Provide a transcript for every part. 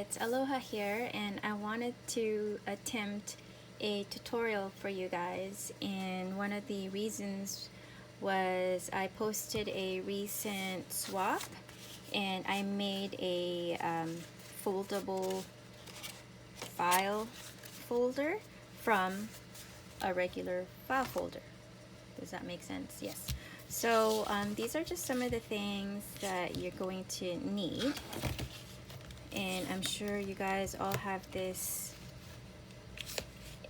it's Aloha here, and I wanted to attempt a tutorial for you guys, and one of the reasons was I posted a recent swap and I made a foldable file folder from a regular file folder. Does that make sense? Yes. So these are just some of the things that you're going to need, and I'm sure you guys all have this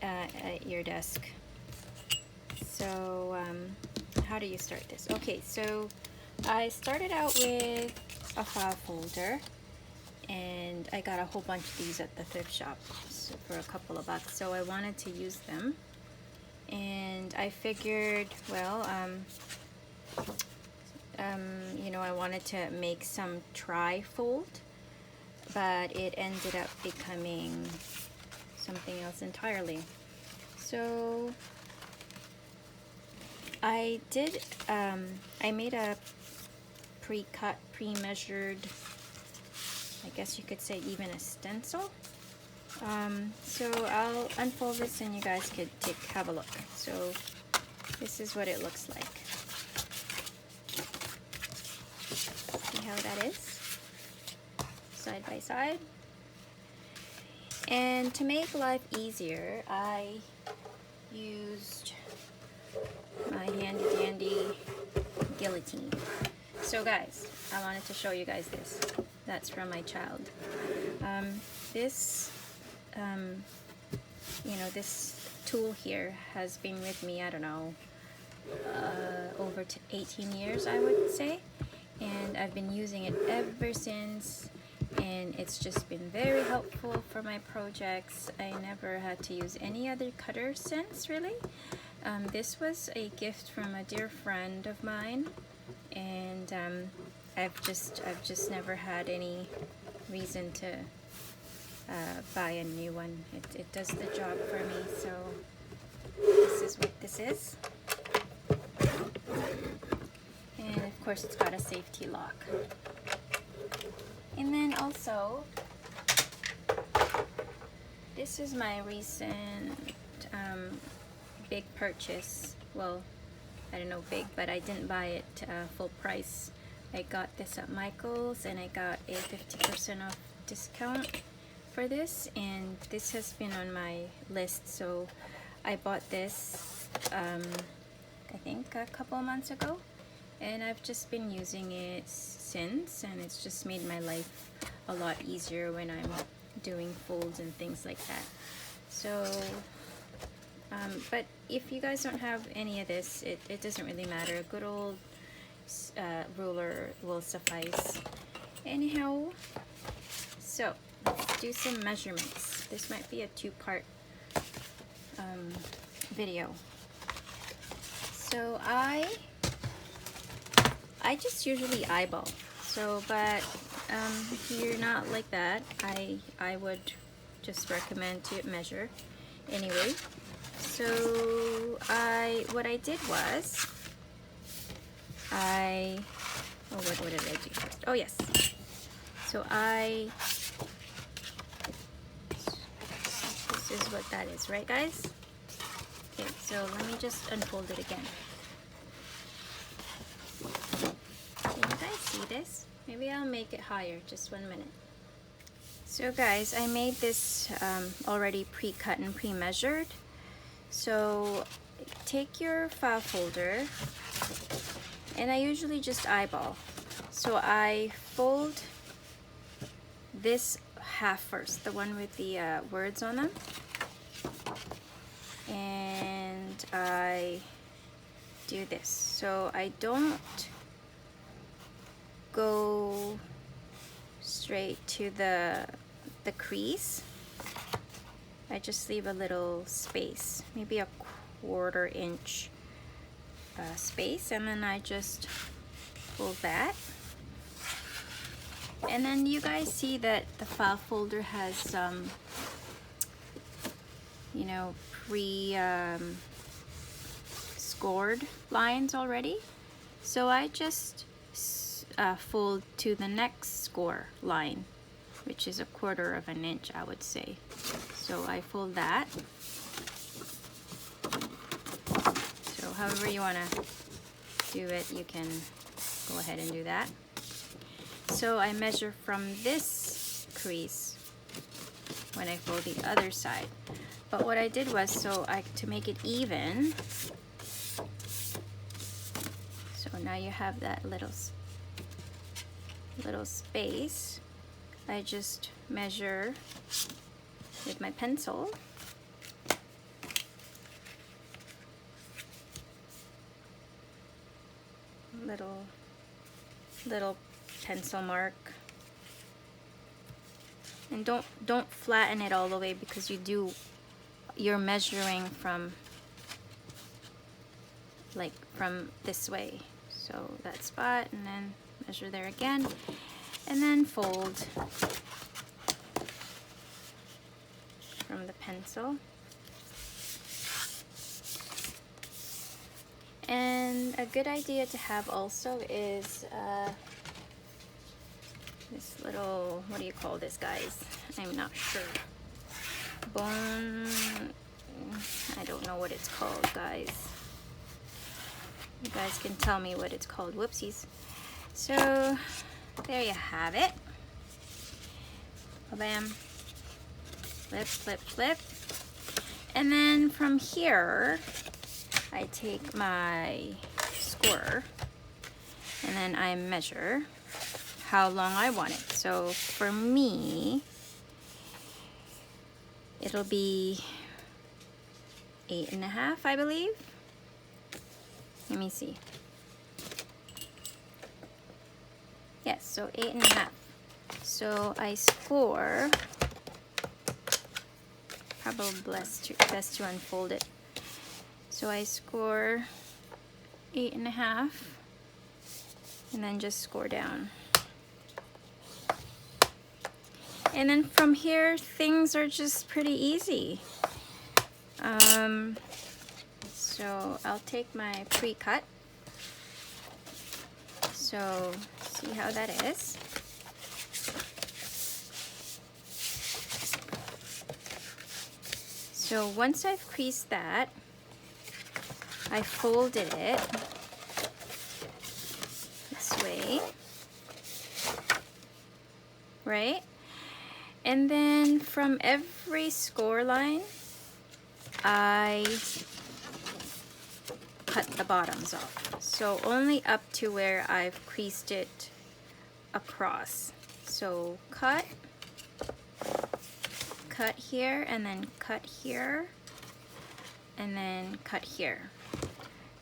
at your desk. So how do you start this? Okay, so I started out with a file folder, and I got a whole bunch of these at the thrift shop for a couple of bucks, so I wanted to use them. And I figured, well, you know, I wanted to make some tri-fold, but it ended up becoming something else entirely. So I did, I made a pre-cut, pre-measured, I guess you could say even a stencil. So I'll unfold this and you guys could have a look. So this is what it looks like. See how that is? Side by side. And to make life easier, I used my handy dandy guillotine. So guys, I wanted to show you guys this. That's from my child. You know, this tool here has been with me, I don't know, over 18 years, I would say. And I've been using it ever since, and it's just been very helpful for my projects. I never had to use any other cutter since, really. This was a gift from a dear friend of mine, and I've just never had any reason to buy a new one. It does the job for me. So this is what this is, and of course it's got a safety lock. And then also, this is my recent big purchase. Well, I don't know big, but I didn't buy it full price. I got this at Michael's, and I got a 50% off discount for this, and this has been on my list. So I bought this I think a couple of months ago, and I've just been using it since, and it's just made my life a lot easier when I'm doing folds and things like that. So but if you guys don't have any of this, it doesn't really matter. A good old ruler will suffice. Anyhow, so let's do some measurements. This might be a two-part video. So I just usually eyeball. So, but if you're not like that, I would just recommend to measure anyway. So what I did was what did I do first? Oh yes. So this is what that is, right guys? Okay, so let me just unfold it again. Can you guys see this? Maybe I'll make it higher, just 1 minute. So guys, I made this already pre-cut and pre-measured. So take your file folder, and I usually just eyeball. So I fold this half first, the one with the words on them, and I do this. So I don't go straight to the crease. I just leave a little space, maybe a 1/4 inch space, and then I just pull that. And then you guys see that the file folder has some, you know, scored lines already. So I just fold to the next score line. which is 1/4 of an inch, I would say. So I fold that. So however you want to do it, you can go ahead and do that. So I measure from this crease when I fold the other side. But what I did was, to make it even, so now you have that little space, I just measure with my pencil. Little pencil mark. And don't flatten it all the way, because you're measuring from this way. So that spot, and then measure there again, and then fold from the pencil. And a good idea to have also is this little, what do you call this, guys? I'm not sure. Bone, I don't know what it's called, guys. You guys can tell me what it's called. Whoopsies. So there you have it. Bam. Flip, flip, flip. And then from here, I take my score and then I measure how long I want it. So for me, it'll be 8.5, I believe. Let me see. Yes, so 8.5. So I score, probably best to unfold it. So I score 8.5 and then just score down. And then from here, things are just pretty easy. So I'll take my pre-cut. So see how that is. So once I've creased that, I folded it this way, right? And then from every score line, I cut the bottoms off. So only up to where I've creased it across. So cut here, and then cut here, and then cut here.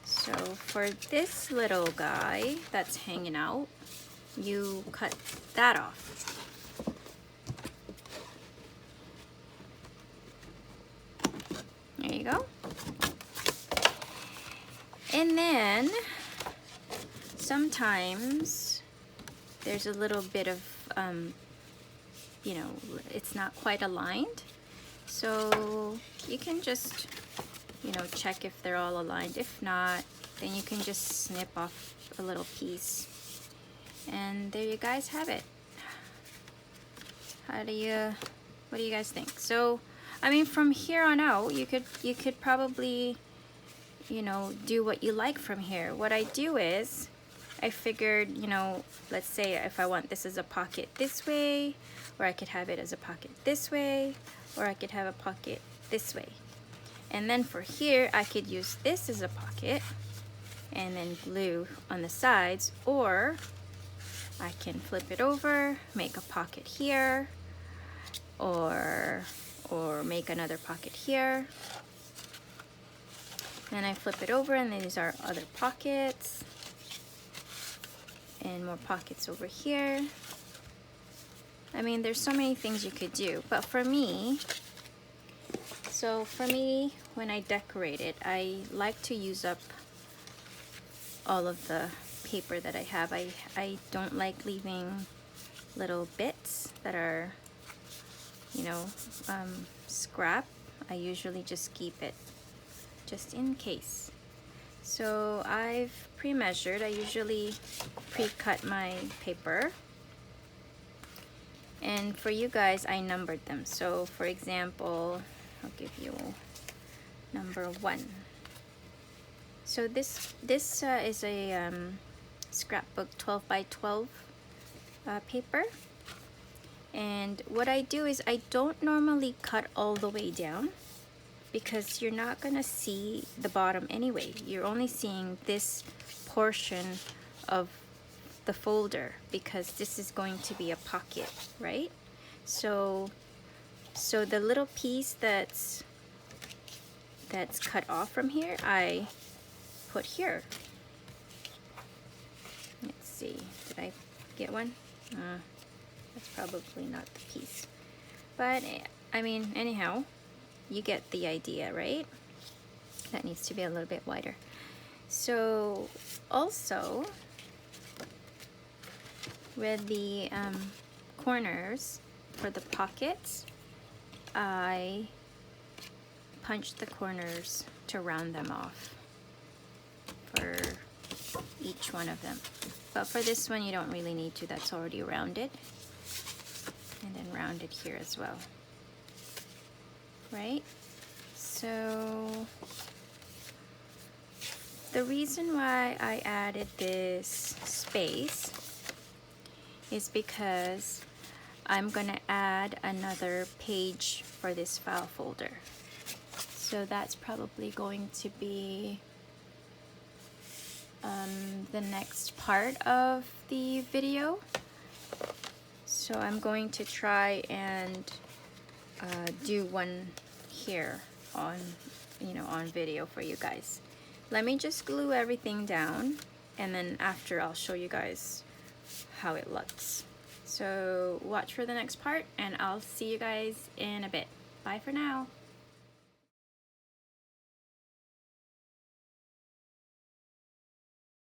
So for this little guy that's hanging out, you cut that off. There you go. And then sometimes there's a little bit of, you know, it's not quite aligned. So you can just, you know, check if they're all aligned. If not, then you can just snip off a little piece. And there you guys have it. What do you guys think? So, I mean, from here on out, you could probably, you know, do what you like from here. What I do is, I figured, you know, let's say if I want this as a pocket this way, or I could have it as a pocket this way, or I could have a pocket this way. And then for here, I could use this as a pocket and then glue on the sides, or I can flip it over, make a pocket here, or make another pocket here. Then I flip it over, and these are other pockets, and more pockets over here. I mean, there's so many things you could do, but for me, when I decorate it, I like to use up all of the paper that I have. I don't like leaving little bits that are, you know, scrap. I usually just keep it just in case. So I've pre-measured. I usually pre-cut my paper, And for you guys, I numbered them. So for example, I'll give you number 1. So this is a scrapbook 12 by 12 paper. And what I do is I don't normally cut all the way down, because you're not gonna see the bottom anyway. You're only seeing this portion of the folder, because this is going to be a pocket, right? So the little piece that's cut off from here, I put here. Let's see, did I get one? That's probably not the piece. But I mean, anyhow, you get the idea, right? That needs to be a little bit wider. So also with the corners for the pockets, I punched the corners to round them off for each one of them. But for this one, you don't really need to, that's already rounded. And then rounded here as well, right? So the reason why I added this space is because I'm gonna add another page for this file folder. So that's probably going to be the next part of the video. So I'm going to try and do one here on, on video for you guys. Let me just glue everything down, and then after I'll show you guys how it looks. So watch for the next part, and I'll see you guys in a bit. Bye for now.